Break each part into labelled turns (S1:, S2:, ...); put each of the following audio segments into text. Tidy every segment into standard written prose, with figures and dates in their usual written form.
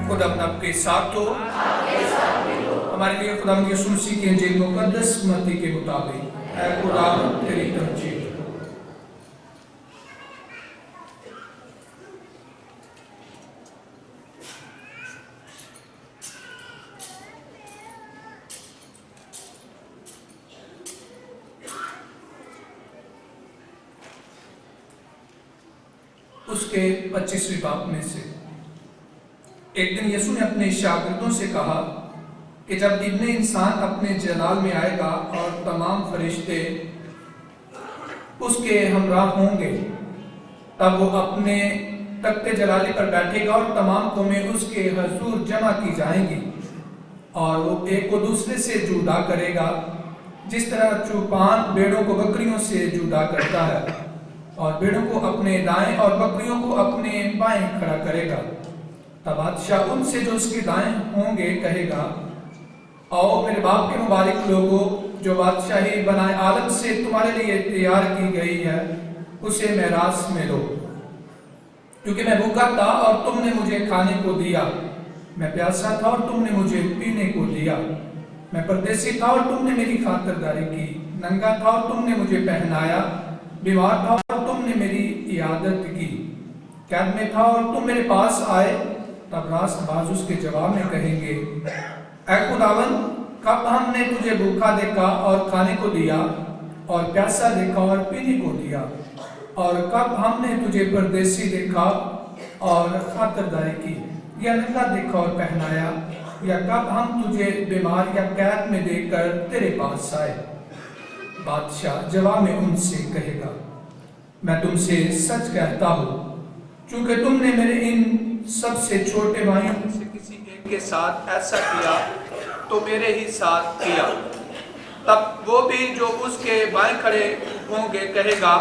S1: خدا آپ کے ساتھ ہو. ہمارے لیے خدا یسوع مسیح کے انجیل مقدس متی کے مطابق اے خدا تیری تمجید. اس کے 25ویں باب میں سے ایک دن یسوع نے اپنے شاگردوں سے کہا کہ جب ابن انسان اپنے جلال میں آئے گا اور تمام فرشتے اس کے ہمراہ ہوں گے تب وہ اپنے تخت جلالی پر بیٹھے گا اور تمام قومیں اس کے حضور جمع کی جائیں گی اور وہ ایک کو دوسرے سے جدا کرے گا جس طرح چوپان بھیڑوں کو بکریوں سے جدا کرتا ہے اور بھیڑوں کو اپنے دائیں اور بکریوں کو اپنے بائیں کھڑا کرے گا. تب بادشاہ ان سے جو اس کے دائیں ہوں گے کہے گا آؤ میرے باپ کے مبارک لوگوں جو بادشاہی بنائے عالم سے تمہارے لیے تیار کی گئی ہے اسے میراث میں لو. کیونکہ میں بھوکا تھا اور تم نے مجھے کھانے کو دیا, میں پیاسا تھا اور تم نے مجھے پینے کو دیا, میں پردیسی تھا اور تم نے میری خاطرداری کی, ننگا تھا اور تم نے مجھے پہنایا, بیمار تھا اور تم نے میری عیادت کی, قید میں تھا اور تم میرے پاس آئے. تب راست باز اس کے جواب میں کہیں گے اے خداوند کب ہم نے تجھے بھوکا دیکھا اور کھانے کو دیا اور پیاسا دیکھا اور پینے کو دیا, اور کب ہم نے تجھے پردیسی دیکھا اور خاطرداری کی یا ننگا دیکھا اور پہنایا, یا کب ہم تجھے بیمار یا قید میں دیکھ کر تیرے پاس آئے. بادشاہ جواب میں ان سے کہے گا میں تم سے سچ کہتا ہوں چونکہ تم نے میرے ان سب سے چھوٹے بھائیوں میں سے کسی ایک کے ساتھ ایسا کیا تو میرے ہی ساتھ کیا. تب وہ بھی جو اس کے بائیں کھڑے ہوں گے کہے گا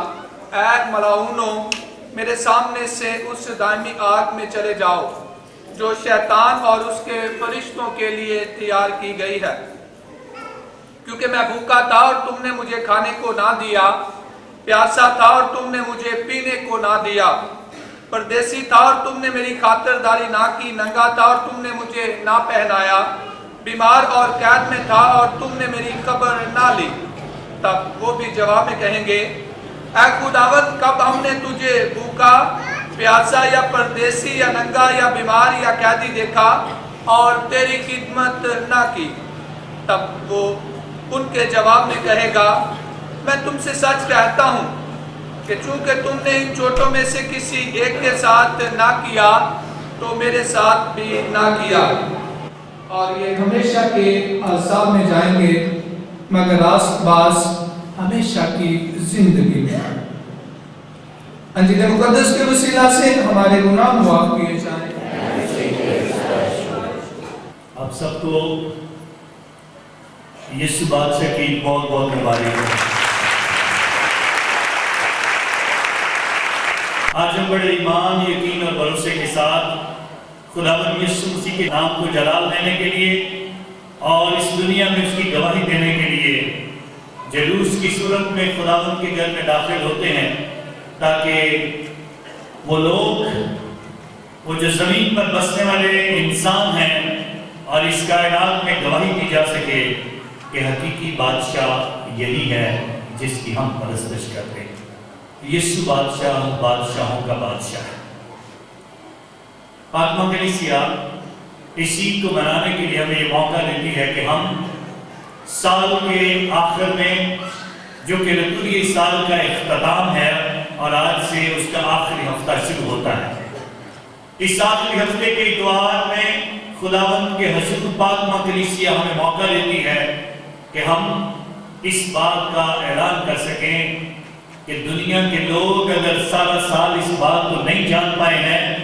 S1: اے ملاؤنوں میرے سامنے سے اس دائمی آگ میں چلے جاؤ جو شیطان اور اس کے فرشتوں کے لیے تیار کی گئی ہے. کیونکہ میں بھوکا تھا اور تم نے مجھے کھانے کو نہ دیا, پیاسا تھا اور تم نے مجھے پینے کو نہ دیا, پردیسی تھا اور تم نے میری خاطرداری نہ کی, ننگا تھا اور تم نے مجھے نہ پہنایا, بیمار اور قید میں تھا اور تم نے میری خبر نہ لی. تب وہ بھی جواب میں کہیں گے اے خداوند کب ہم نے تجھے بھوکا, پیاسا یا پردیسی یا ننگا یا بیمار یا قیدی دیکھا اور تیری خدمت نہ کی. تب وہ ان کے جواب میں کہے گا میں تم سے سچ کہتا ہوں کہ چونکہ تم نے ان چھوٹوں میں سے کسی ایک کے ساتھ نہ کیا تو میرے ساتھ بھی نہ کیا. اور یہ ہمیشہ کے عذاب میں جائیں گے مگر راست باز ہمیشہ کی زندگی میں. انجیل مقدس کے وسیلہ سے ہمارے گناہ معاف کیے جائیں.
S2: آپ سب کو یسوع بادشاہ کی بہت بہت مبارک ہو. آج ہم بڑے ایمان, یقین اور بھروسے کے ساتھ خداوند یسوع مسیح کے نام کو جلال دینے کے لیے اور اس دنیا میں اس کی گواہی دینے کے لیے جلوس کی صورت میں خداوند کے گھر میں داخل ہوتے ہیں تاکہ وہ لوگ وہ جو زمین پر بسنے والے انسان ہیں اور اس کائنات میں گواہی دی جا سکے کہ حقیقی بادشاہ یہی ہے جس کی ہم پرستش کرتے ہیں. یسوع بادشاہ بادشاہوں کا بادشاہ ہے. پاک کلیسیا اس عید کو منانے کے لیے ہمیں یہ موقع دیتی ہے کہ ہم سال کے آخر میں جو کہ رتوری سال کا اختتام ہے اور آج سے اس کا آخری ہفتہ شروع ہوتا ہے, اس آخری ہفتے کے اتوار میں خداوند کے حضور پاک کلیسیا ہمیں موقع دیتی ہے کہ ہم اس بات کا اعلان کر سکیں کہ دنیا کے لوگ اگر سارا سال اس بات کو نہیں جان پائے ہیں,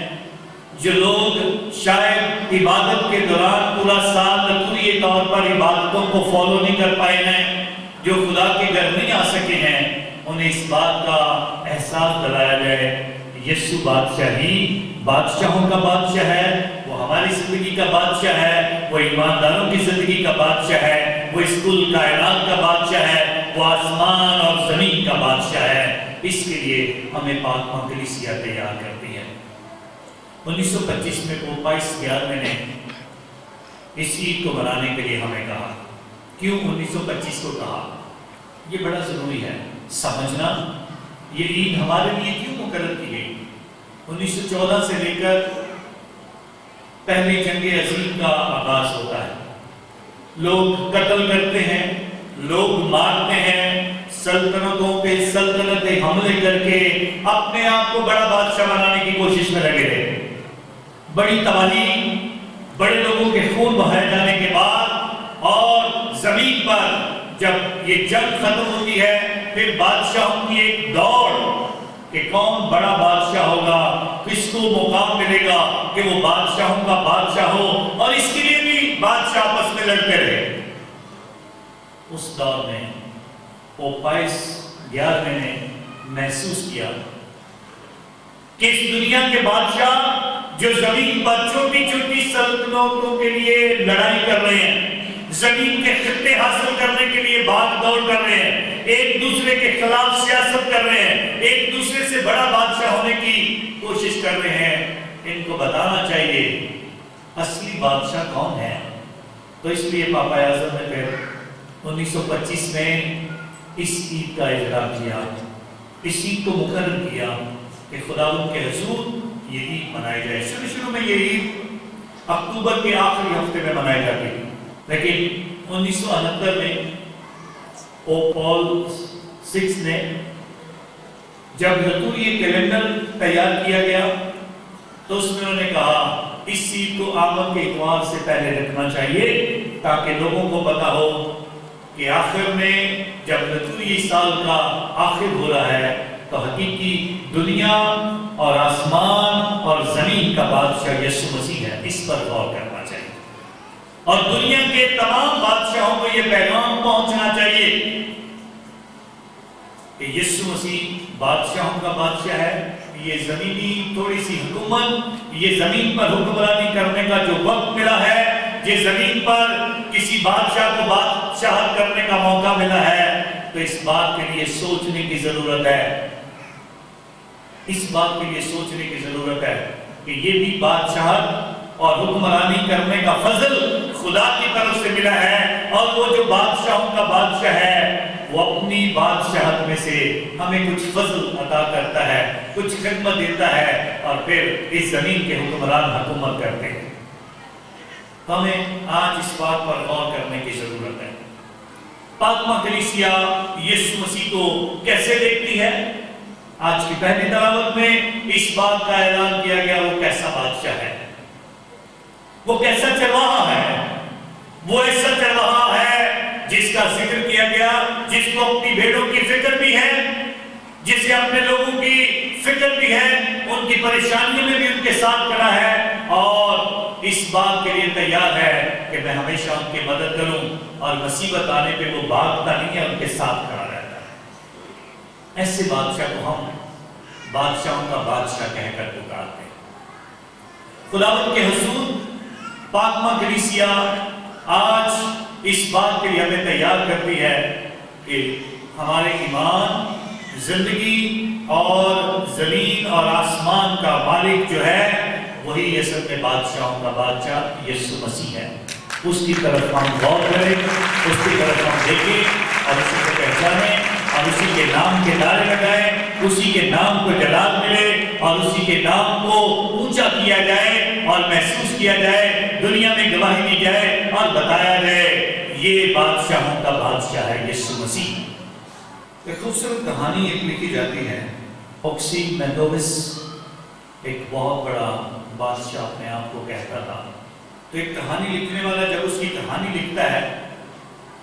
S2: جو لوگ شاید عبادت کے دوران پورا سال رتوری طور پر عبادتوں کو فالو نہیں کر پائے ہیں, جو خدا کے گھر نہیں آ سکے ہیں, انہیں اس بات کا احساس دلایا جائے یسوع بادشاہ ہی بادشاہوں کا بادشاہ ہے. وہ ہماری زندگی کا بادشاہ ہے, وہ ایمانداروں کی زندگی کا بادشاہ ہے, وہ اس کل کائنات کا بادشاہ ہے, وہ آسمان اور زمین کا بادشاہ ہے. اس کے لیے ہمیں پاک کلیسیا تیار کرتی ہے. 1925 میں پوپ پائس 11 نے اس عید کو منانے کے لیے ہمیں کہا. کیوں 1925 کو کہا؟ یہ بڑا ضروری ہے سمجھنا یہ عید ہمارے لیے کیوں مقرر کی گئی. 1914 سے لے کر پہلی جنگ عظیم کا آغاز ہوتا ہے. لوگ قتل کرتے ہیں، لوگ مارتے ہیں، سلطنتوں پہ سلطنتیں حملے کر کے اپنے آپ کو بڑا بادشاہ بنانے کی کوشش میں لگے رہے. بڑی تباہی، بڑے لوگوں کے خون بہائے جانے کے بعد اور زمین پر جب یہ جنگ ختم ہوتی ہے پھر بادشاہوں کی ایک دوڑ کہ کون بڑا بادشاہ ہوگا، کس کو مقام ملے گا کہ وہ بادشاہوں کا بادشاہ ہو، اور اس کے لیے بھی بادشاہ آپس میں لڑتے رہے. اس دور میں پوپ پائس 11 نے محسوس کیا کہ اس دنیا کے بادشاہ جو زمین پر چھوٹی چھوٹی سلطنتوں کے لیے لڑائی کر رہے ہیں، زمین کے خطے حاصل کرنے کے لیے بھاگ دوڑ کر رہے ہیں، ایک دوسرے کے خلاف سیاست کر رہے ہیں، ایک دوسرے سے بڑا بادشاہ ہونے کی کوشش کر رہے ہیں، ان کو بتانا چاہیے اصلی بادشاہ کون ہے. تو اس لیے پاپا اعظم نے پھر 1925 میں اس عید کا اجرا کیا، اس عید کو مقرر کیا کہ خداوند کے حضور یہ عید منائی جائے. شروع میں یہ عید اکتوبر کے آخری ہفتے میں منائی جاتی تھی، لیکن 1969 میں پوپ پال 6 نے جب لطوری کیلنڈر تیار کیا گیا تو اس میں انہوں نے کہا اس عید کو آمد کے اتوار سے پہلے رکھنا چاہیے تاکہ لوگوں کو پتا ہو کہ آخر میں جب لطوری سال کا آخر ہو رہا ہے تو حقیقی دنیا اور آسمان اور زمین کا بادشاہ یسوع مسیح ہے. اس پر غور کرنا چاہیے اور دنیا کے تمام بادشاہوں کو یہ پیغام پہنچنا چاہیے کہ یسوع مسیح بادشاہوں کا بادشاہ ہے. یہ زمینی تھوڑی سی حکومت، یہ زمین پر حکمرانی کرنے کا جو وقت ملا ہے، یہ زمین پر کسی بادشاہ کو بادشاہت کرنے کا موقع ملا ہے، تو اس بات کے لیے سوچنے کی ضرورت ہے. اس بات کے لیے سوچنے کی ضرورت ہے کہ یہ بھی بادشاہت اور حکمرانی کرنے کا فضل خدا کی طرف سے ملا ہے، اور وہ جو بادشاہوں کا بادشاہ ہے وہ اپنی بادشاہت میں سے ہمیں کچھ فضل عطا کرتا ہے، کچھ خدمت دیتا ہے، اور پھر اس زمین کے حکمران حکومت کرتے ہیں. ہمیں آج اس بات پر غور کرنے کی ضرورت ہے. پاکمہ کلیسیا یسوع مسیح کو کیسے دیکھتی ہے؟ آج کی پہلی تلاوت میں اس بات کا اعلان کیا گیا وہ کیسا بادشاہ ہے، وہ کیسا چرواہا ہے. وہ ایسا چرواہا ہے جس کا ذکر کیا گیا، جس کو اپنی بھیڑوں کی فکر بھی ہے، جسے اپنے لوگوں کی فکر بھی ہے، ان کی پریشانیوں میں بھی ان کے ساتھ کھڑا ہے، اور اس بات کے لیے تیار ہے کہ میں ہمیشہ ان کی مدد کروں، اور مصیبت آنے پہ وہ بھاگتا نہیں ہے، ان کے ساتھ کھڑا رہتا ہے. ایسے بادشاہ کو ہم بادشاہوں کا بادشاہ کہہ کر پکارتے ہیں. خداوند کے حضور پاکمہ کلیسیا آج اس بات کے لیے ہمیں تیار کرتی ہے کہ ہمارے ایمان، زندگی اور زمین اور آسمان کا مالک جو ہے وہی اصل میں بادشاہوں کا بادشاہ یسوع مسیح ہے. اس کی طرف ہم غور کریں، اس کی طرف ہم دیکھیں اور اسی کو پہچانیں اور اسی کے نام کے نعرے لگائیں، اسی کے نام کو جلال ملے اور اسی کے نام کو اونچا کیا جائے اور محسوس کیا جائے، دنیا میں گواہی دی جائے اور بتایا جائے یہ بادشاہوں کا بادشاہ ہے یسوع مسیح. ایک خوبصورت کہانی ایک لکھی جاتی ہے. اوکسیمیندوس ایک بہت بڑا بادشاہ اپنے آپ کو کہتا تھا. تو ایک کہانی لکھنے والا جب اس کی کہانی لکھتا ہے،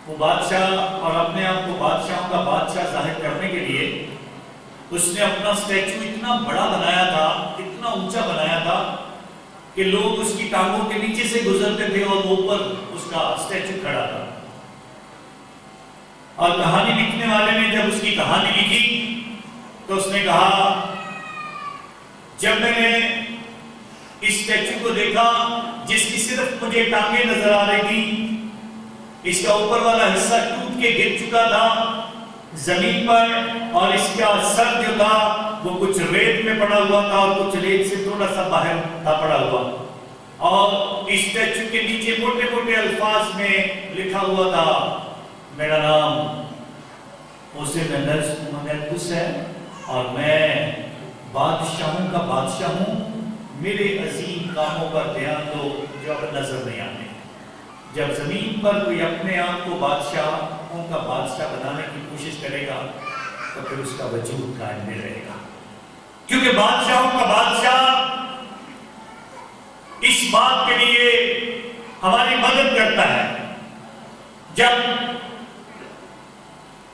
S2: وہ بادشاہ اور اپنے آپ کو بادشاہوں کا بادشاہ ظاہر کرنے کے لیے اس نے اپنا اسٹیچو اتنا بڑا بنایا تھا، اتنا اونچا بنایا تھا کہ لوگ اس کی ٹانگوں کے نیچے سے گزرتے تھے اور وہ اوپر اس کا اسٹیچو کھڑا تھا. اور کہانی لکھنے والے نے جب اس کی کہانی لکھی تو اس نے کہا جب میں نے اس اسٹیچو کو دیکھا جس کی صرف مجھے ٹانگیں نظر آ رہی تھی، اس کا اوپر والا حصہ ٹوٹ کے گر چکا تھا زمین پر، اور اس کا سر جو تھا وہ کچھ ریت میں پڑا ہوا تھا اور کچھ ریت سے تھوڑا سا باہر تھا پڑا ہوا، اور اسٹیچو کے نیچے موٹے موٹے الفاظ میں لکھا ہوا تھا میرا نام اسے مندرس ہے اور میں بادشاہوں کا بادشاہ ہوں، میرے عظیم کاموں پر دھیان دو جو اب نظر نہیں آتے۔ جب زمین پر کوئی اپنے آپ کو بادشاہوں کا بادشاہ بنانے کی کوشش کرے گا تو پھر اس کا وجود قائم نہیں رہے گا، کیونکہ بادشاہوں کا بادشاہ اس بات کے لیے ہماری مدد کرتا ہے۔ جب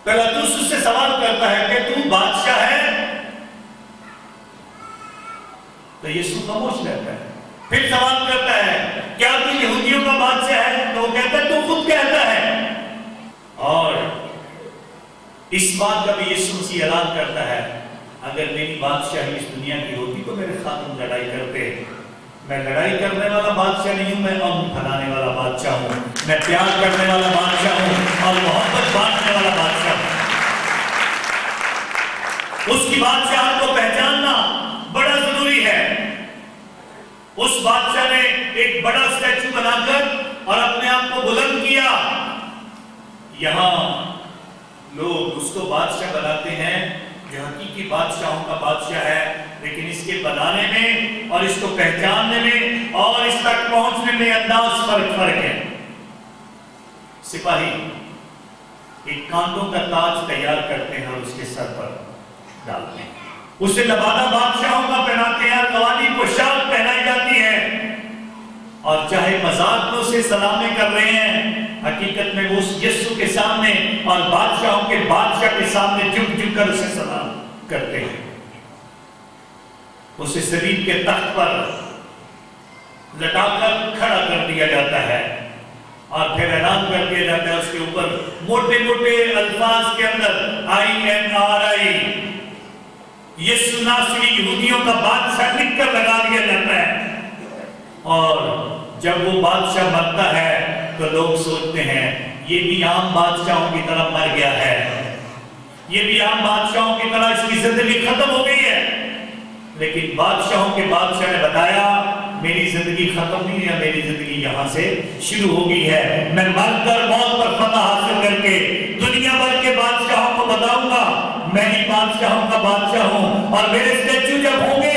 S2: پیلاطس اس سے سوال کرتا ہے کہ تو بادشاہ ہے، تو یسوع خاموش رہتا ہے۔ پھر سوال کرتا ہے کیا تو یہودیوں کا بادشاہ ہے، تو وہ کہتا ہے تو خود کہتا ہے۔ اور اس بات کا بھی یسوع مسیح اعلان کرتا ہے اگر میری بادشاہی اس دنیا کی ہوتی تو میرے خادم لڑائی کرتے، میں لڑائی کرنے والا بادشاہ نہیں ہوں، میں امن پھیلانے والا بادشاہ ہوں، میں پیار کرنے والا بادشاہ ہوں اور محبت بانٹنے والا بادشاہ ہوں۔ اس کی بادشاہت کو پہچاننا بڑا ضروری ہے۔ اس بادشاہ نے ایک بڑا اسٹیچو بنا کر اور اپنے آپ کو بلند کیا۔ یہاں لوگ اس کو بادشاہ بناتے ہیں جو حقیقی بادشاہوں کا بادشاہ ہے، لیکن اس کے بنانے میں اور اس کو پہچاننے میں اور اس تک پہنچنے میں انداز فرق ہے۔ سپاہی ایک کانٹوں کا تاج تیار کرتے ہیں اور اس کے سر پر ڈالتے ہیں، اسے لبادہ بادشاہوں کا پہناتے ہیں اور قوالی پوشاک پہنائی جاتی ہے، اور چاہے مذاق میں اسے سلامیں کر رہے ہیں، حقیقت میں وہ اس یسوع کے سامنے اور بادشاہوں کے بادشاہ کے سامنے جھک جھک کر اسے سلام کرتے ہیں۔ اسے صلیب کے تخت پر لٹا کر کھڑا کر دیا جاتا ہے اور پھر اعلان کر دیا جاتا ہے اس کے اوپر موٹے موٹے الفاظ کے اندر INRI یسوع ناصری یہودیوں کا بادشاہ لکھ کر لگا دیا جاتا ہے۔ اور جب وہ بادشاہ مرتا ہے تو لوگ سوچتے ہیں یہ بھی عام بادشاہوں کی طرح مر گیا ہے، یہ بھی عام بادشاہوں کی طرح اس کی زندگی ختم ہو گئی ہے، لیکن بادشاہوں کے بادشاہ نے بتایا میری زندگی ختم نہیں ہے، میری زندگی یہاں سے شروع ہو گئی ہے۔ میں مر کر موت پر فتح حاصل کر کے دنیا بھر کے بادشاہوں کو بتاؤں گا میں ہی بادشاہوں کا بادشاہ ہوں، اور میرے اسٹیچو جب ہوں گے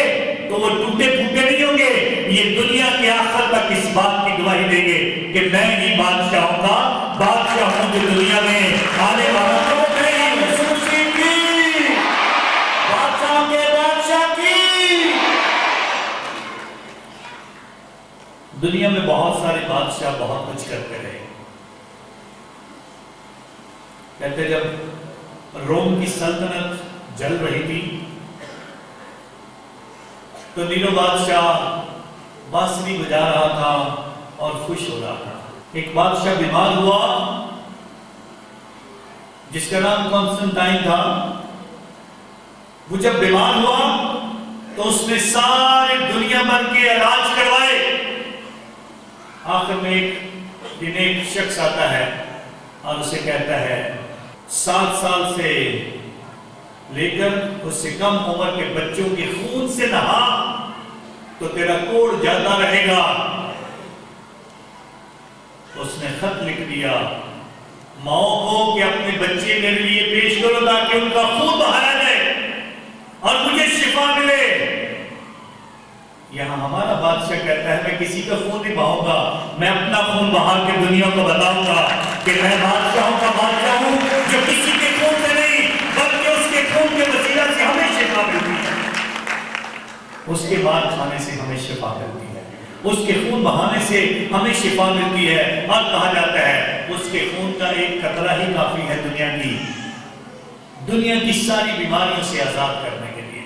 S2: تو وہ ٹوٹے پھوٹے نہیں ہوں گے، یہ دنیا کے آخر تک اس بات کی گواہی دیں گے کہ میں ہی بادشاہوں کا بادشاہ ہوں، جو دنیا میں آنے والا ہوں۔ دنیا میں بہت سارے بادشاہ بہت کچھ کرتے رہے۔ کہتے جب روم کی سلطنت جل رہی تھی تو نیرو بادشاہ بانسری بجا رہا تھا اور خوش ہو رہا تھا۔ ایک بادشاہ بیمار ہوا جس کا نام کانسٹنٹائن تھا۔ وہ جب بیمار ہوا تو اس نے سارے دنیا بھر کے علاج کروائے۔ آخر میں ایک دن ایک شخص آتا ہے اور اسے کہتا ہے 7 سال سے لے کر اس سے کم عمر کے بچوں کے خون سے نہا تو تیرا کوڑ جاتا رہے گا۔ اس نے خط لکھ دیا ماؤں کو کہ اپنے بچے میرے لیے پیش کرو تاکہ ان کا خون بہایا جائے اور مجھے شفا ملے۔ یہاں ہمارا بادشاہ کہتا ہے میں کسی کا خون نہیں بہاؤں گا، میں اپنا خون بہا کے دنیا کو بتاؤں گا کہ میں بادشاہوں کا بادشاہ ہوں، جو کسی کے خون سے نہیں بلکہ اس کے خون کے وسیلہ سے ہمیں شفا ملتی ہے، اس کے بعد کھانے سے ہمیں شفا ملتی ہے، اس کے خون بہانے سے ہمیں شفا ملتی ہے۔ اور کہا جاتا ہے اس کے خون کا ایک قطرہ ہی کافی ہے دنیا کی ساری بیماریوں سے آزاد کرنے کے لیے۔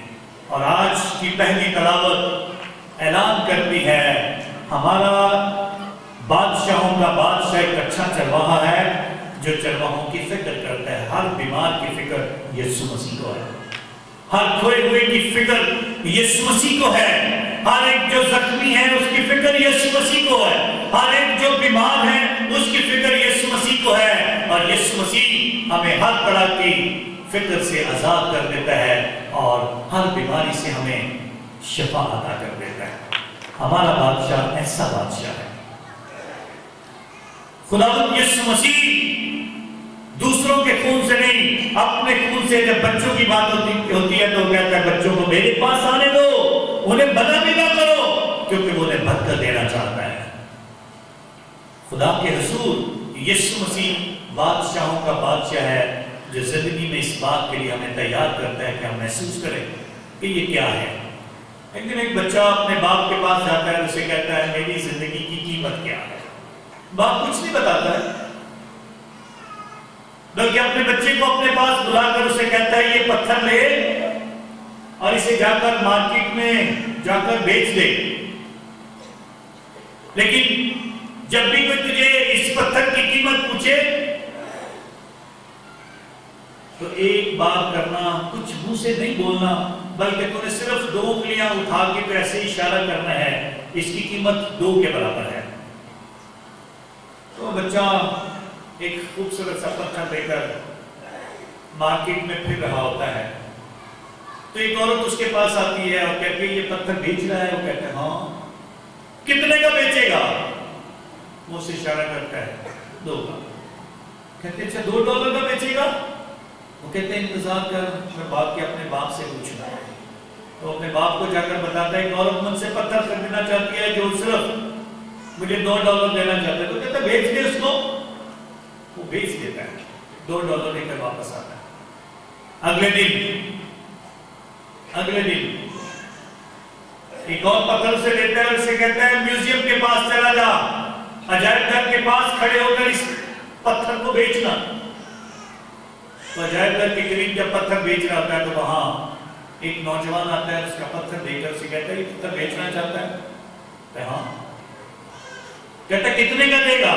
S2: اور آج کی پہلی تلاوت اعلان کرتی ہے ہمارا بادشاہوں کا بادشاہ ایک اچھا چرواہا ہے جو چرواہوں کی فکر کرتا ہے۔ ہر بیمار کی فکر یسوع مسیح کو ہے، ہر کھوئے ہوئے کی فکر یسوع مسیح کو ہے، ہر ایک جو زخمی ہے اس کی فکر یسوع مسیح کو ہے، ہر ایک جو بیمار ہے اس کی فکر یسوع مسیح کو ہے، اور یسوع مسیح ہمیں ہر طرح کی فکر سے آزاد کر دیتا ہے اور ہر بیماری سے ہمیں شفا عطا کر دیتا ہے۔ ہمارا بادشاہ ایسا بادشاہ ہے۔ خداوند یسوع مسیح دوسروں کے خون سے نہیں، اپنے خون سے جب بچوں کی بات ہوتی ہے تو کہتا ہے بچوں کو میرے پاس آنے دو، انہیں منع بھی نہ کرو، کیونکہ وہ انہیں برکت دینا چاہتا ہے۔ خدا کے رسول یسوع مسیح بادشاہوں کا بادشاہ ہے، جو زندگی میں اس بات کے لیے ہمیں تیار کرتا ہے کہ ہم محسوس کریں کہ یہ کیا ہے۔ ایک دن ایک بچہ اپنے باپ کے پاس جاتا ہے، اسے کہتا ہے میری زندگی کی قیمت کیا ہے؟ باپ کچھ نہیں بتاتا ہے، بلکہ اپنے بچے کو اپنے پاس بلا کر اسے کہتا ہے یہ پتھر لے اور اسے جا کر مارکیٹ میں جا کر بیچ دے، لیکن جب بھی کوئی تجھے اس پتھر کی قیمت پوچھے تو ایک بار کرنا، کچھ منہ سے نہیں بولنا، بلکہ تو نے صرف 2 انگلیاں اٹھا کے تو ایسے اشارہ کرنا ہے، اس کی قیمت 2 کے برابر ہے۔ تو بچہ ایک خوبصورت سا پتھر لے کر مارکیٹ میں پھر رہا ہوتا ہے، تو ایک عورت اس کے پاس آتی ہے اور کہتی ہے یہ پتھر بیچ رہا ہے؟ وہ کہتا ہے ہاں۔ کتنے کا بیچے گا؟ وہ اسے اشارہ کرتا ہے 2 کا۔ کہتے ہیں اچھا $2 کا بیچے گا؟ وہ کہتے ہیں انتظار کر، میں باپ کے اپنے باپ سے پوچھنا ہے۔ تو اپنے باپ کو جا کر بتاتا ہے ایک عورت مجھ سے پتھر خریدنا چاہتی ہے جو صرف مجھے $2 دینا چاہتا ہے۔ تو کہتا ہے بیچ دے اس کو۔ وہ بیچ دیتا ہے، $2 لے کر واپس آتا ہے۔ اگلے دن ایک اور پتھر سے لیتا ہے اور اسے کہتا ہے میوزیم کے پاس چلا جا، عجائب گھر کے پاس کھڑے ہو کر اس پتھر کو بیچنا۔ تو عجائب گھر کے قریب جب پتھر بیچ رہا ہوتا ہے تو وہاں ایک نوجوان آتا ہے، اس کا پتھر دے کر اسے کہتا ہے یہ پتھر بیچنا چاہتا ہے؟ کہتا ہے ہاں۔ کہتا ہے کتنے کا دے گا؟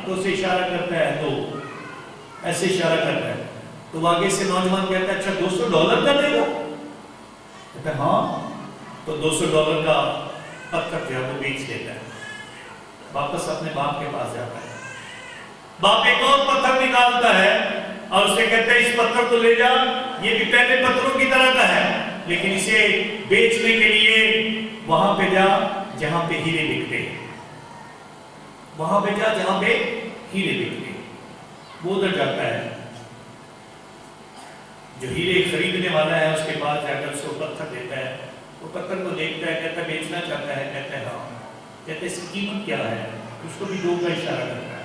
S2: تو اسے اشارہ کرتا ہے 2، ایسے اشارہ کرتا ہے۔ تو آگے سے نوجوان کہتا ہے اچھا $200 کا دے گا؟ کہتا ہے ہاں۔ تو $200 کا پتھر جو ہے وہ بیچ دیتا ہے، واپس اپنے باپ کے پاس جاتا ہے۔ باپ ایک اور پتھر نکالتا ہے اور اسے کہتا ہے اس پتھر کو لے جا، یہ بھی پہلے پتھروں کی طرح کا ہے، لیکن اسے بیچنے کے لیے وہاں پہ جا جہاں پہ ہیرے بکتے ہیں، وہاں پہ جا جہاں پہ ہیرے بکتے ہیں۔ وہ ادھر جاتا ہے، جو ہیرے خریدنے والا ہے اس کے پاس جا کر اس کو پتھر دیتا ہے۔ وہ پتھر کو دیکھتا ہے، کہتا ہے بیچنا چاہتا ہے؟ کہتا ہے ہاں۔ کہتا ہے اس کی قیمت کیا ہے؟ اس کو بھی 2 کا اشارہ کرتا ہے۔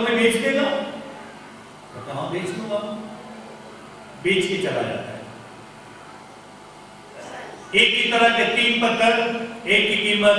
S2: میں بیچ دے گا؟ کہتا ہاں بیچ دوں گا۔ بیچ کے چلا جاتا ہے۔ ایک ہی طرح کے 3 پتھر، ایک کی قیمت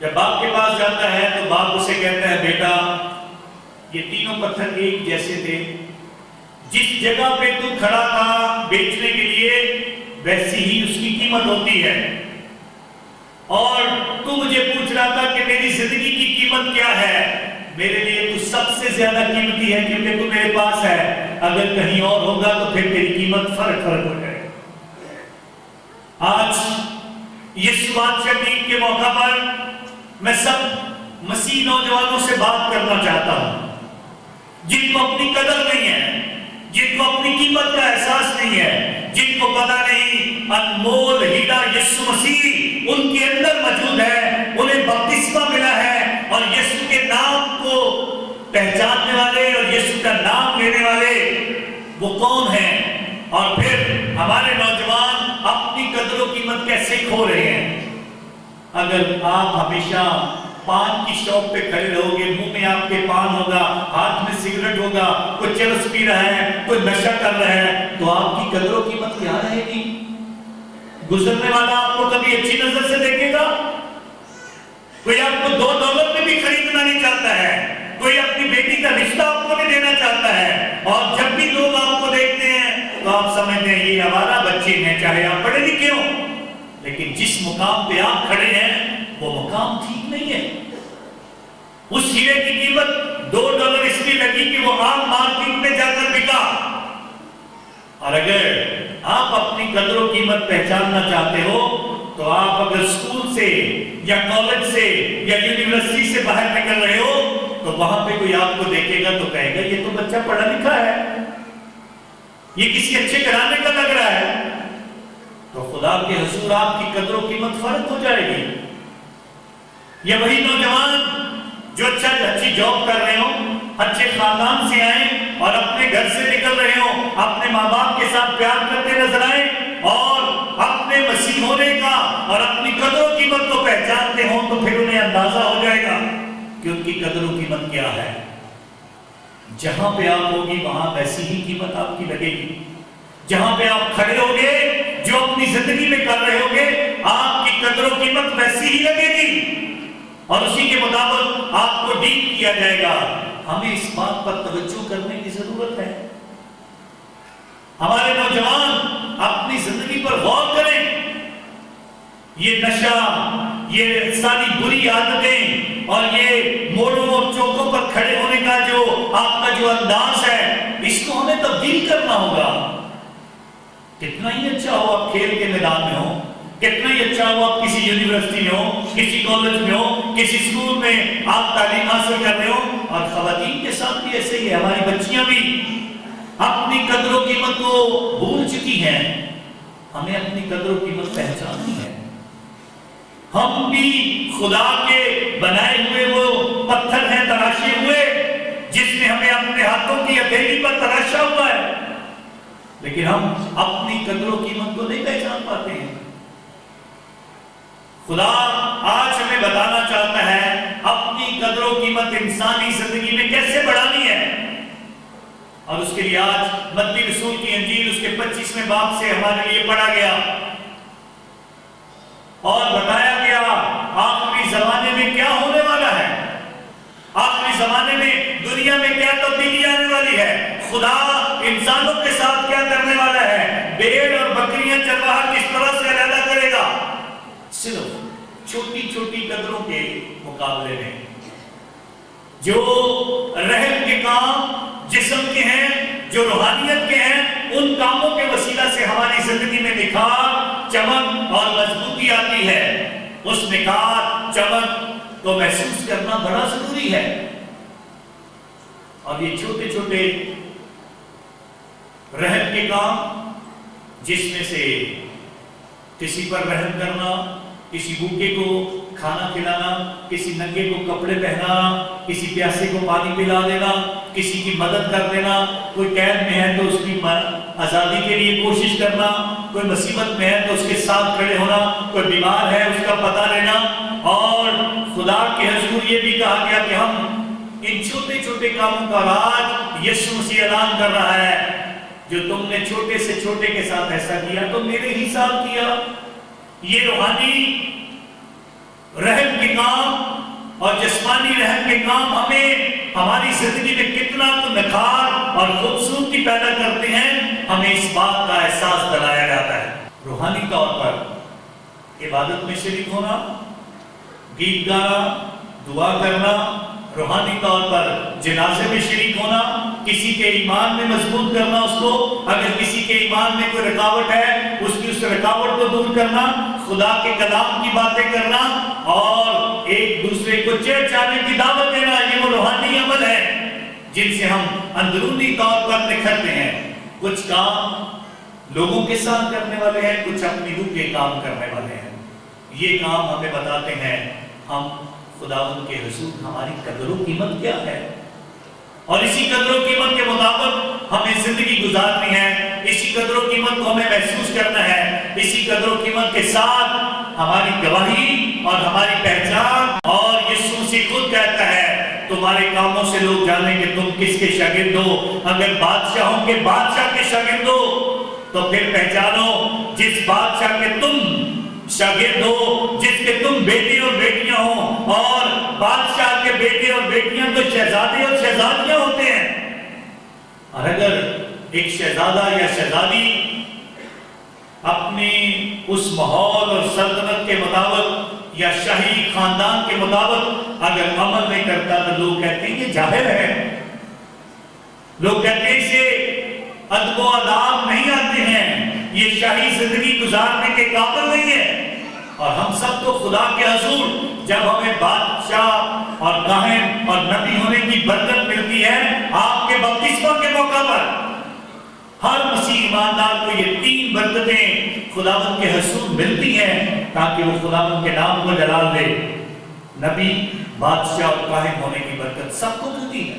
S2: جب باپ کے پاس جاتا ہے تو باپ اسے کہتا ہے بیٹا یہ تینوں پتھر ایک جیسے تھے، جس جگہ پہ تو کھڑا تھا بیچنے کے لیے ویسی ہی اس کی قیمت ہوتی ہے، اور تو مجھے پوچھ رہا تھا کہ میری زندگی کی قیمت کیا ہے، میرے لیے تو سب سے زیادہ قیمتی ہے کیونکہ تو میرے پاس ہے، اگر کہیں اور ہوگا تو پھر تیری قیمت فرق ہو جائے۔ آج یسوع بادشاہ دین کے موقع پر میں سب مسیح نوجوانوں سے بات کرنا چاہتا ہوں جن کو اپنی قدر نہیں ہے، جن کو اپنی قیمت کا احساس نہیں ہے، جن کو پتہ نہیں انمول ہیرا یسوع مسیح ان کے اندر موجود ہے، انہیں بپتسمہ ملا ہے، اور یسوع کے نام کو پہچاننے والے اور یسوع کا نام لینے والے وہ کون ہیں، اور پھر ہمارے نوجوان اپنی قدر و قیمت کیسے کھو رہے ہیں۔ اگر آپ ہمیشہ پان کی شاپ پہ کھڑے رہو گے، منہ میں آپ کے پان ہوگا، ہاتھ میں سگریٹ ہوگا، کوئی چرس پی رہا ہے، کوئی نشہ کر رہا ہے، تو آپ کی قدر و قیمت کیا رہے گی؟ گزرنے والا آپ کو کبھی اچھی نظر سے دیکھے گا؟ کوئی آپ کو $2 میں بھی خریدنا نہیں چاہتا ہے، کوئی اپنی بیٹی کا رشتہ آپ کو نہیں دینا چاہتا ہے، اور جب بھی لوگ آپ کو دیکھتے ہیں تو آپ سمجھتے ہیں یہ ہمارا بچے ہیں، چاہے آپ پڑھے لکھے ہوں، لیکن جس مقام پہ آپ کھڑے ہیں وہ مقام ٹھیک نہیں ہے۔ اس ہیرے کی قیمت $2 اس لیے لگی کہ وہ عام مارکیٹ میں جا کر بکا، اور اگر آپ اپنی قدر و قیمت پہچاننا چاہتے ہو تو آپ اگر اسکول سے یا کالج سے یا یونیورسٹی سے باہر نکل رہے ہو تو وہاں پہ کوئی آپ کو دیکھے گا تو کہے گا یہ تو بچہ پڑھا لکھا ہے، یہ کسی اچھے گھرانے کا لگ رہا ہے. تو خدا کے حضور آپ کی قدر و قیمت فرق ہو جائے گی. یہ وہی نوجوان جو اچھی جاب کر رہے ہوں، اچھے خاندان سے آئیں اور اپنے گھر سے نکل رہے ہوں، اپنے ماں باپ کے ساتھ پیار کرتے نظر آئیں اور اپنے مسیح ہونے کا اور اپنی قدر و قیمت کو پہچانتے ہوں، تو پھر انہیں اندازہ ہو جائے گا کہ ان کی قدر و قیمت کیا ہے. جہاں پہ آپ ہوگی وہاں ویسی ہی قیمت آپ کی لگے گی. جہاں پہ آپ کھڑے ہوگے، جو اپنی زندگی میں کر رہے ہوگے، آپ کی قدر و قیمت ویسی ہی لگے گی اور اسی کے مطابق آپ کو ڈیل کیا جائے گا. ہمیں اس بات پر توجہ کرنے کی ضرورت ہے. ہمارے نوجوان اپنی زندگی پر غور کریں. یہ نشہ، یہ ساری بری عادتیں اور یہ موڑوں اور چوکوں پر کھڑے ہونے کا جو آپ کا جو انداز ہے، اس کو ہمیں تبدیل کرنا ہوگا. کتنا ہی اچھا ہو آپ کھیل کے میدان میں ہو، کتنا ہی اچھا ہو آپ کسی یونیورسٹی میں ہو، کسی کالج میں ہو، کسی اسکول میں آپ تعلیم حاصل کر رہے ہو. اور خواتین کے ساتھ بھی ایسے ہی ہے. ہماری بچیاں بھی اپنی قدر و قیمت کو بھول چکی ہیں. ہمیں اپنی قدر و قیمت پہچاننی ہے. ہم بھی خدا کے بنائے ہوئے وہ پتھر ہیں تراشے ہوئے، جس نے ہمیں اپنے ہاتھوں کی ہتھیلی پر تراشا ہوا ہے، لیکن ہم اپنی قدر و قیمت کو نہیں پہچان پاتے ہیں. خدا آج ہمیں بتانا چاہتا ہے اپنی قدر و قیمت انسانی زندگی میں کیسے بڑھانی ہے. اور اس کے لیے آج متی رسول کی انجیل اس کے 25ویں باب سے ہمارے لیے پڑھا گیا اور بتایا گیا آخری زمانے میں کیا ہونے والا ہے. آخری زمانے میں دنیا میں کیا تبدیلی آنے والی ہے. خدا انسانوں کے ساتھ کیا کرنے والا ہے. بھیڑ اور بکریاں چرواہا کس طرح سے علیحدہ کرے گا. صرف چھوٹی چھوٹی قدروں کے مقابلے میں جو رحم کے کام جسم کے ہیں، جو روحانیت کے ہیں، ان کاموں کے وسیلہ سے ہماری زندگی میں نکھار، چمک اور مضبوطی آتی ہے. اس نکھار، چمک کو محسوس کرنا بڑا ضروری ہے. اور یہ چھوٹے چھوٹے رحم کے کام، جس میں سے کسی پر رحم کرنا، کسی بھوکے کو کھانا کھلانا، کسی ننگے کو کپڑے پہنانا، کسی پیاسے کو پانی پلا دینا، کسی کی مدد کر دینا، کوئی قید میں ہے تو اس کی آزادی کے لیے کوشش کرنا، کوئی مصیبت میں ہے تو اس کے ساتھ کھڑے ہونا، کوئی بیمار ہے اس کا پتہ لینا. اور خدا کے حضور یہ بھی کہا گیا کہ ہم ان چھوٹے چھوٹے کاموں کا راج یسوع مسیح اعلان کر رہا ہے. جو تم نے چھوٹے سے چھوٹے کے ساتھ ایسا کیا تو میرے ہی ساتھ کیا. یہ روحانی رحم کے کام اور جسمانی رحم کے کام ہمیں ہماری زندگی میں کتنا تو نکھار اور خوبصورتی پیدا کرتے ہیں، ہمیں اس بات کا احساس دلایا جاتا ہے. روحانی طور پر عبادت میں شریک ہونا، گیت گانا، دعا کرنا، روحانی طور پر جنازے میں شریک ہونا، کسی کے ایمان میں مضبوط کرنا اس کو، اگر کسی کے ایمان میں کوئی رکاوٹ ہے اس رکاوٹ کو دور کرنا، خدا کے کلام کی باتیں کرنا اور ایک دوسرے کو چہچہانے کی دعوت دینا، یہ وہ روحانی عمل ہے جن سے ہم اندرونی طور پر نکھرتے ہیں. کچھ کام لوگوں کے ساتھ کرنے والے ہیں، کچھ اپنی روح کے کام کرنے والے ہیں. یہ کام ہمیں بتاتے ہیں ہم خداوند کے حضور ہماری قدر و قیمت کیا ہے، اور اسی قدر و قیمت کے مطابق ہمیں زندگی گزارنی ہے. اسی قدر و قیمت کو ہمیں محسوس کرنا ہے. اسی قدر و قیمت کے ساتھ ہماری گواہی اور ہماری پہچان. اور یسوع مسیح خود کہتا ہے تمہارے کاموں سے لوگ جانیں کہ تم کس کے شاگرد ہو. اگر بادشاہوں کے بادشاہ کے شاگرد ہو تو پھر پہچانو جس بادشاہ کے تم شاگرد ہو، جس کے تم بیٹے اور بیٹیاں ہو. اور بادشاہ کے بیٹے اور بیٹیاں تو شہزادے اور شہزادیاں ہوتے ہیں. اور اگر ایک شہزادہ یا شہزادی اپنے اس ماحول اور سلطنت کے مطابق یا شاہی خاندان کے مطابق اگر عمل نہیں کرتا تو لوگ کہتے ہیں یہ جاہل ہے، لوگ کہتے ہیں اسے ادب و آداب نہیں آتے ہیں، یہ شاہی زندگی گزارنے کے قابل نہیں ہے. اور ہم سب کو خدا کے حضور جب ہمیں بادشاہ اور کاہن اور نبی ہونے کی برکت ملتی ہے، آپ کے بپتسمہ کے موقع پر ہر مسیح ایماندار کو یہ 3 برکتیں خداوند کے حضور ملتی ہیں تاکہ وہ خداوند کے نام کو جلال دے۔ نبی، بادشاہ اور کاہن ہونے کی برکت سب کو ملتی ہے،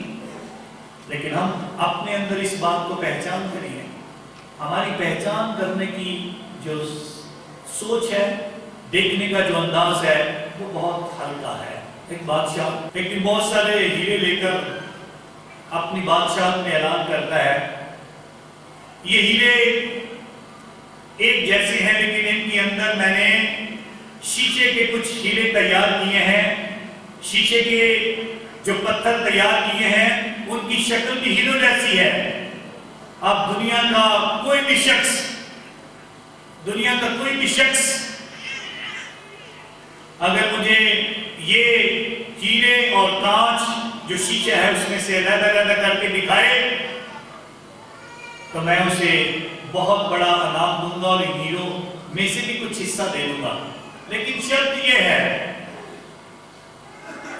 S2: لیکن ہم اپنے اندر اس بات کو پہچان کریں۔ ہماری پہچان کرنے کی جو سوچ ہے، دیکھنے کا جو انداز ہے، وہ بہت ہلکا ہے۔ ایک بادشاہ لیکن بہت سارے ہیرے لے کر اپنی بادشاہت میں اعلان کرتا ہے، یہ ہیرے ایک جیسے ہیں لیکن ان کے اندر میں نے شیشے کے کچھ ہیرے تیار کیے ہیں، شیشے کے جو پتھر تیار کیے ہیں ان کی شکل بھی ہیروں جیسی ہے۔ اب دنیا کا کوئی بھی شخص اگر مجھے یہ ہیرے اور کانچ جو شیشہ ہے اس میں سے علیحدہ کر کے دکھائے تو میں اسے بہت بڑا انعام دوں گا اور ان ہیروں میں سے بھی کچھ حصہ دے دوں گا، لیکن شرط یہ ہے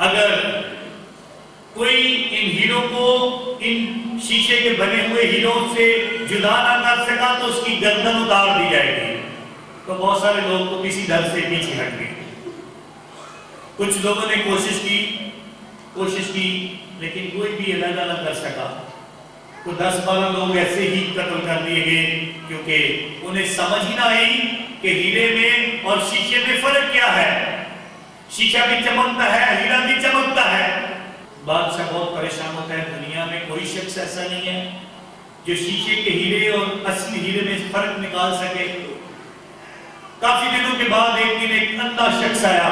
S2: اگر کوئی ان ہیروں کو ان شیشے کے بنے ہوئے ہیروں سے جدا نہ کر سکا تو اس کی گردن اتار دی جائے گی۔ تو بہت سارے لوگ تو کسی ڈر سے پیچھے ہٹ گئے۔ کچھ لوگوں نے کوشش کی لیکن کوئی بھی علیحدہ نہ کر سکا۔ تو 10-12 لوگ ایسے ہی قتل کر دیے گئے کیونکہ انہیں سمجھ ہی نہ آئی کہ ہیرے میں اور شیشے میں فرق کیا ہے۔ شیشہ بھی چمکتا ہے، ہیرا بھی چمکتا ہے۔ بادشاہ بہت پریشان ہوتا ہے۔ دنیا میں کوئی شخص ایسا نہیں ہے جو شیشے کے ہیرے اور اصلی ہیرے میں فرق نکال سکے۔ کافی دنوں کے بعد ایک دن ایک اندھا شخص آیا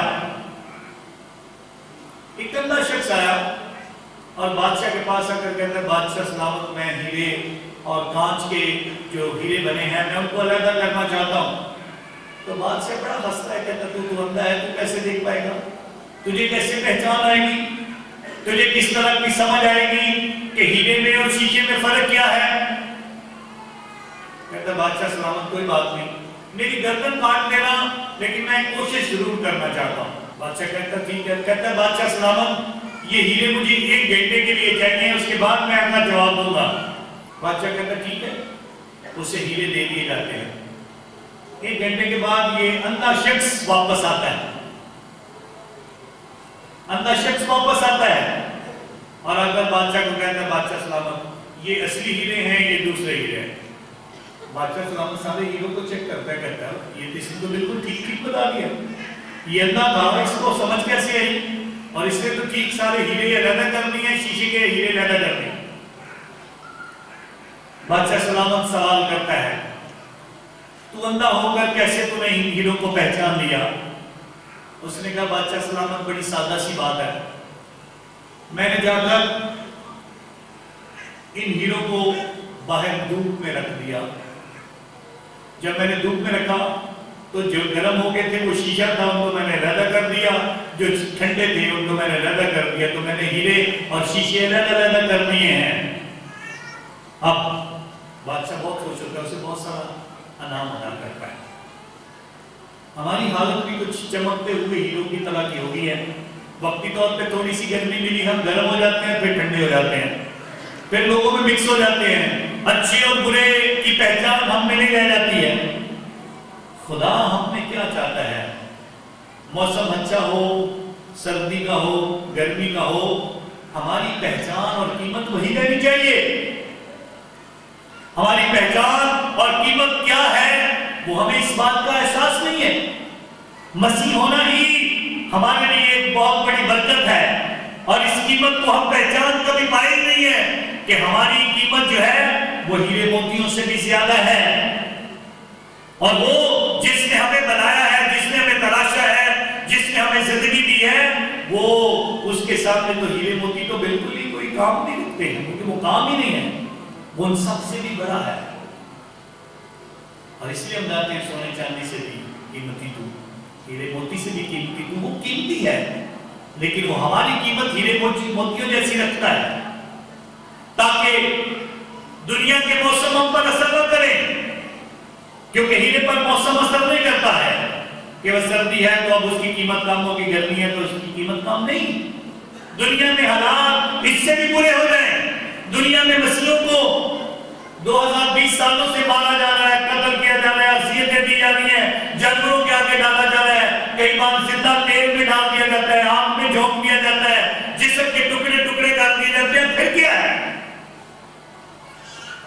S2: اور بادشاہ کے پاس آ کر کہتا ہے، بادشاہ سلامت، میں ہیرے اور کانچ کے جو ہیرے بنے ہیں میں ان کو علیحدہ کرنا چاہتا ہوں۔ تو بادشاہ بڑا ہنستا ہے، کہتا تو اندھا ہے، تو کیسے دیکھ پائے گا؟ تجھے کیسے پہچان آئے گی؟ تجھے کس طرح کی سمجھ آئے گی کہ ہیرے میں اور شیشے میں فرق کیا ہے؟ کہتا بادشاہ سلامت کوئی بات نہیں، میری گردن کاٹ دینا لیکن میں کوشش ضرور کرنا چاہتا ہوں۔ بادشاہ کہتا ٹھیک ہے۔ کہتا ہے بادشاہ سلامت، یہ ہیرے مجھے 1 گھنٹے کے لیے چاہیے، اس کے بعد میں اپنا جواب دوں گا۔ بادشاہ کہتا ٹھیک ہے، اسے ہیرے دے دیے جاتے ہیں۔ 1 گھنٹے کے بعد یہ اندھا شخص واپس آتا ہے۔ اور اگر بادشاہ کو کہتا ہے بادشاہ سلامت، یہ اصلی ہیرے ہیں، یہ دوسرے ہیرے ہیں۔ بادشاہ سلامت سارے ہیروں کو چیک کرتا ہے، کہتا ہے یہ اس نے تو بالکل ٹھیک بتا دیا، یہ اندھا تھا، اس کو سمجھ کیسے آئی؟ اور اس نے تو ٹھیک سارے ہیرے علیحدہ کر دیے ہیں، شیشے کے ہیرے علیحدہ کر دیے۔ بادشاہ سلامت سوال کرتا ہے، تو اندھا ہو کر کیسے تو نے ان ہیروں کو پہچان لیا؟ اس نے کہا بادشاہ سلامت بڑی سادہ سی بات ہے، میں نے جا کر ان ہیروں کو باہر دھوپ میں رکھ دیا۔ جب میں نے دھوپ میں رکھا تو جو گرم ہو گئے تھے وہ شیشہ تھا، ان کو میں نے علیحدہ کر دیا، جو ٹھنڈے تھے ان کو میں نے علیحدہ کر دیا، تو میں نے ہیرے اور شیشے علیحدہ کر دیے ہیں۔ اب بادشاہ بہت خوش ہوتا ہے، اسے بہت سارا انعام ادا کرتا ہے۔ ہماری حالت بھی کچھ چمکتے ہوئے ہیروں کی طرح کی ہوگی ہے۔ وقتی طور پہ تھوڑی سی گرمی ملی، ہم گرم ہو جاتے ہیں، پھر ٹھنڈے ہو جاتے ہیں، پھر لوگوں میں مکس ہو جاتے ہیں، اچھے اور برے کی پہچان ہم میں نہیں رہ جاتی ہے۔ خدا ہم میں کیا چاہتا ہے؟ موسم اچھا ہو، سردی کا ہو، گرمی کا ہو، ہماری پہچان اور قیمت وہی رہنی چاہیے۔ ہماری پہچان اور قیمت کیا ہے وہ ہمیں اس بات کا احساس نہیں ہے۔ مسیح ہونا ہی ہمارے لیے ایک بہت بڑی برکت ہے، اور اس قیمت کو ہم پہچان کبھی پائے نہیں ہے کہ ہماری قیمت جو ہے وہ ہیرے موتیوں سے بھی زیادہ ہے، اور وہ جس نے ہمیں بنایا ہے، جس نے ہمیں تراشا ہے، جس نے ہمیں زندگی دی ہے، وہ اس کے سامنے تو ہیرے موتی تو بالکل ہی کوئی کام نہیں رکھتے ہیں، کیونکہ وہ کام ہی نہیں ہے، وہ ان سب سے بھی بڑا ہے۔ اور اس لیے ہم جانتے ہیں سونے چاندی سے بھی قیمتی تو، ہیرے موتی سے بھی قیمتی تو، وہ قیمتی ہے، لیکن وہ ہماری قیمت ہیرے موتیوں جیسی رکھتا ہے، تاکہ دنیا کے موسم ہم پر اثر نہ کریں، کیونکہ ہیرے پر موسم اثر نہیں کرتا ہے، کہ وہ سردی ہے تو اب اس کی قیمت کم ہوگی، گرمی ہے تو اس کی قیمت کم نہیں۔ دنیا میں حالات اس سے بھی برے ہو جائیں، دنیا میں مسیحوں کو 2020 سالوں سے مارا جا رہا ہے، قتل کیا جا رہا ہے، اذیتیں دی جا رہی ہیں، جانوروں کے آگے ڈالا جا رہا ہے، کئی بار زندہ تیل میں ڈال دیا جاتا ہے، آگ میں جھونک دیا جاتا ہے، جسم کے ٹکڑے ٹکڑے کر دیے جاتے ہیں، پھر کیا ہے؟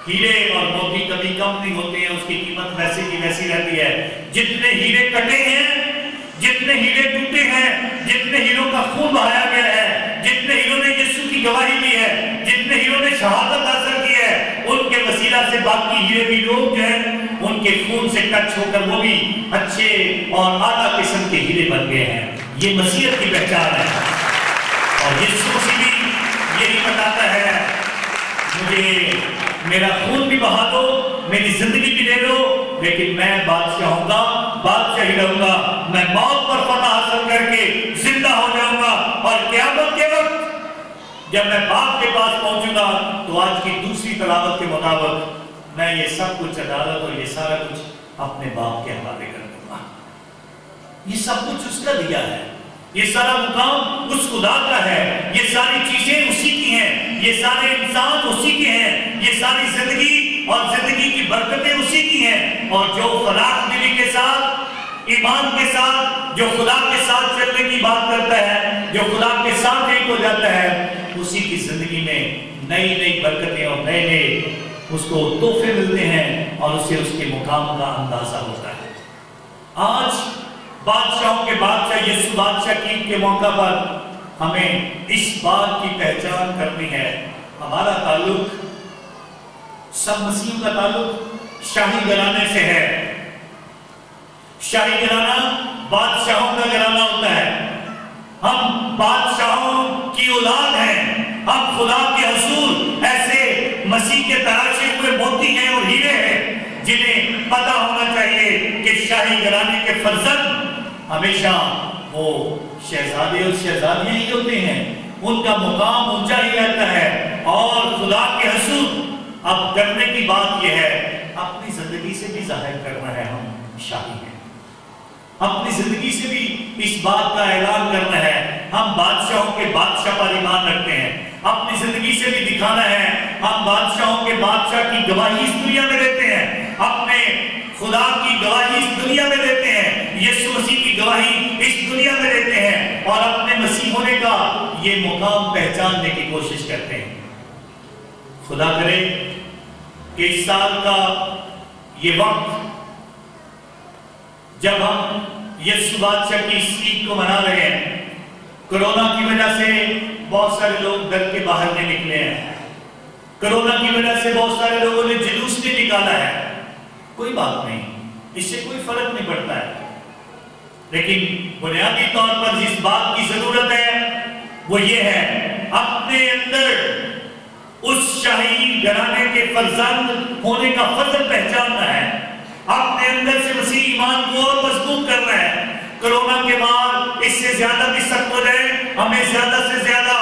S2: ہیرے اور موتی کبھی کم نہیں ہوتے ہیں، اس کی قیمت ویسے کی ویسی رہتی ہے۔ جتنے ہیرے کٹے ہیں، جتنے ہیرے ٹوٹے ہیں، جتنے ہیروں کا خون بہایا گیا ہے، جتنے ہیروں نے یسوع کی گواہی دی ہے، جتنے ہیروں نے شہادت حاصل کی ہے، ان کے وسیلہ سے باقی ہیرے بھی لوگ جو ہیں ان کے خون سے ٹچ ہو کر وہ بھی اچھے اور اعلیٰ قسم کے ہیرے بن گئے ہیں۔ یہ مسیحیت کی پہچان ہے، اور یسوع مسیح بھی یہی بتاتا ہے، مجھے میرا خون بھی بہا دو، میری زندگی بھی لے لو، لیکن میں بادشاہ ہوں گا، بادشاہ ہی رہوں گا، میں موت پر فتح حاصل کر کے زندہ ہو جاؤں گا، اور قیامت کے وقت جب میں باپ کے پاس پہنچوں گا تو آج کی دوسری تلاوت کے مطابق میں یہ سب کچھ عدالت اور یہ سارا کچھ اپنے باپ کے حوالے کر دوں گا۔ یہ سب کچھ اس کا دیا ہے، یہ سارا مقام اس خدا کا ہے، یہ ساری چیزیں اسی کی ہیں، یہ سارے انسان اسی کے ہیں، یہ ساری زندگی اور زندگی کی برکتیں اسی کی ہیں، اور جو فلاح دلی کے ساتھ، ایمان کے ساتھ، جو خدا کے ساتھ چلنے کی بات کرتا ہے، جو خدا کے ساتھ ایک ہو جاتا ہے، اسی کی زندگی میں نئی نئی برکتیں اور نئے نئے اس کو تحفے ملتے ہیں، اور اسے اس کے مقام کا اندازہ ہوتا ہے۔ آج بادشاہوں کے بادشاہ یسوع بادشاہ کی عید کے موقع پر ہمیں اس بات کی پہچان کرنی ہے، ہمارا تعلق، سب مسیحوں کا تعلق شاہی گھرانے سے ہے۔ شاہی گھرانہ بادشاہوں کا گھرانہ ہوتا ہے، ہم بادشاہوں کی اولاد ہیں، ہم خدا کے حضور ایسے مسیح کے تراشے ہوئے موتی ہیں اور ہیرے ہیں جنہیں پتہ ہونا چاہیے کہ شاہی گھرانے کے فرزند ہمیشہ وہ شہزادے اور شہزادیاں ہی ہوتے ہیں، ان کا مقام اونچا ہی رہتا ہے، اور خدا کے حضور اب کرنے کی بات یہ ہے، اپنی زندگی سے بھی ظاہر کرنا ہے ہم شاہی ہیں، اپنی زندگی سے بھی اس بات کا اعلان کرنا ہے ہم بادشاہوں کے بادشاہ پر ایمان رکھتے ہیں، اپنی زندگی سے بھی دکھانا ہے ہم بادشاہوں کے بادشاہ کی گواہی اس دنیا میں دیتے ہیں، اپنے خدا کی گواہی اس دنیا میں دیتے ہیں، یسوع مسیح کی گواہی اس دنیا میں دیتے ہیں، اور اپنے مسیح ہونے کا یہ مقام پہچاننے کی کوشش کرتے ہیں۔ خدا کرے کہ اس سال کا یہ وقت جب ہم یسوع بادشاہ کی اس عید کو منا رہے ہیں، کرونا کی وجہ سے بہت سارے لوگ گھر کے باہر نہیں نکلے ہیں، کرونا کی وجہ سے بہت سارے لوگوں نے جلوس نہیں نکالا ہے، کوئی بات نہیں، اس سے کوئی فرق نہیں پڑتا ہے، لیکن بنیادی طور پر جس بات کی ضرورت ہے وہ یہ ہے اپنے اندر اس شاہی گھرانے کے فرزند ہونے کا فضل پہچاننا ہے، اپنے اندر سے مسیح ایمان کو اور مضبوط کرنا ہے۔ کرونا کے بعد اس سے زیادہ بھی سخت ہو جائے، ہمیں زیادہ سے زیادہ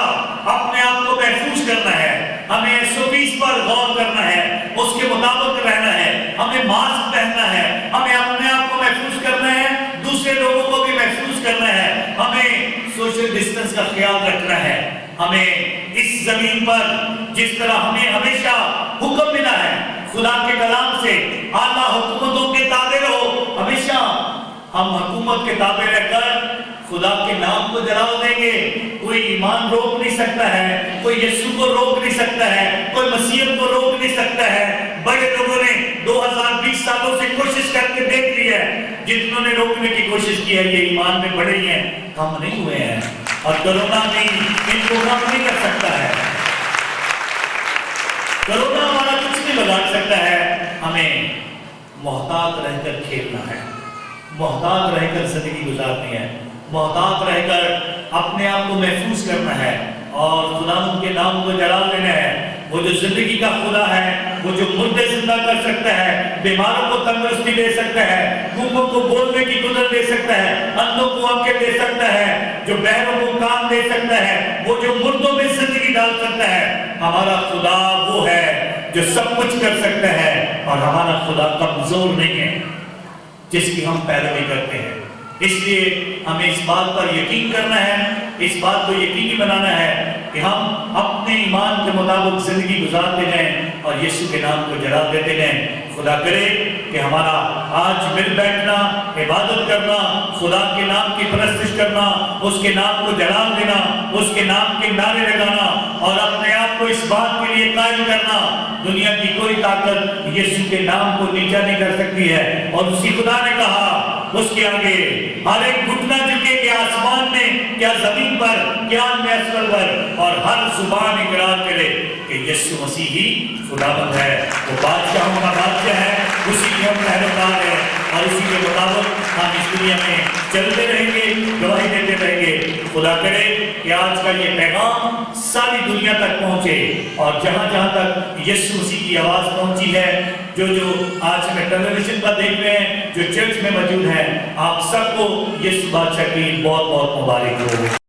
S2: اپنے آپ کو محفوظ کرنا ہے، ہمیں 120 پر غور کرنا ہے، اس کے مطابق رہنا ہے، ہمیں ماسک پہننا ہے، ہمیں اپنے آپ کو محفوظ کرنا ہے، دوسرے لوگوں کو بھی محفوظ کرنا ہے، ہمیں سوشل ڈسٹنس کا خیال رکھنا ہے، ہمیں اس زمین پر جس طرح ہمیں ہمیشہ حکم ملا ہے خدا کے کلام سے، اعلیٰ حکومتوں کے تابع رہو، ہمیشہ ہم حکومت کے تابع رہ کر خدا کے نام کو جلال دیں گے۔ کوئی ایمان روک نہیں سکتا ہے، کوئی یسوع کو روک نہیں سکتا ہے، کوئی مسیحیت کو روک نہیں سکتا ہے۔ بڑے لوگوں نے 2020 سالوں سے کوشش کر کے دیکھ لی ہے، جتنوں نے روکنے کی کوشش کی ہے یہ ایمان میں بڑے ہی ہیں، کم نہیں ہوئے ہیں، اور کرونا نہیں ان کو کم نہیں کر سکتا ہے۔ کرونا ہمارا کچھ نہیں بگاڑ سکتا ہے، ہمیں محتاط رہ کر کھیلنا ہے، محتاط رہ کر زندگی گزارنی ہے، محتاط رہ کر اپنے آپ کو محفوظ کرنا ہے، اور خدا ان کے نام کو جلال دینا ہے۔ وہ جو زندگی کا خدا ہے، وہ جو مردے زندہ کر سکتا ہے، بیماروں کو تندرستی دے سکتا ہے، گونگوں کو بولنے کی قدرت دے سکتا ہے، اندھوں کو آنکھیں دے سکتا ہے، جو بہروں کو کان دے سکتا ہے، وہ جو مردوں میں زندگی ڈال سکتا ہے، ہمارا خدا وہ ہے جو سب کچھ کر سکتا ہے، اور ہمارا خدا کمزور نہیں ہے جس کی ہم پیروی کرتے ہیں۔ اس لیے ہمیں اس بات پر یقین کرنا ہے، اس بات کو یقینی بنانا ہے کہ ہم اپنے ایمان کے مطابق زندگی گزارتے جائیں اور یسوع کے نام کو جلال دیتے جائیں۔ خدا کرے کہ ہمارا آج مل بیٹھنا، عبادت کرنا، خدا کے نام کی پرستش کرنا، اس کے نام کو جلال دینا، اس کے نام کے نعرے لگانا اور اپنے آپ کو اس بات کے لیے قائل کرنا، دنیا کی کوئی طاقت یسوع کے نام کو نیچا نہیں کر سکتی ہے۔ اور اسی خدا نے کہا اس کے آگے ہر ایک گھٹنا جھکے کہ آسمان میں کیا زمین پر کیا اسفل پر، اور ہر زبان اقرار کرے کہ یسوع مسیح ہی خداوند ہے، وہ بادشاہوں کا بادشاہ ہے، اسی کے ہم پہرےدار ہیں اور اسی کے مطابق ہم اس دنیا میں چلتے رہیں گے، گواہی دیتے رہیں گے۔ خدا کرے کہ آج کا یہ پیغام ساری دنیا تک پہنچے اور جہاں جہاں تک یسوع مسیح کی آواز پہنچی ہے، جو آج ہمیں ٹیلی ویژن پر دیکھ رہے ہیں، جو چرچ میں موجود ہیں، آپ سب کو یسوع بادشاہ کی بہت بہت مبارک ہو۔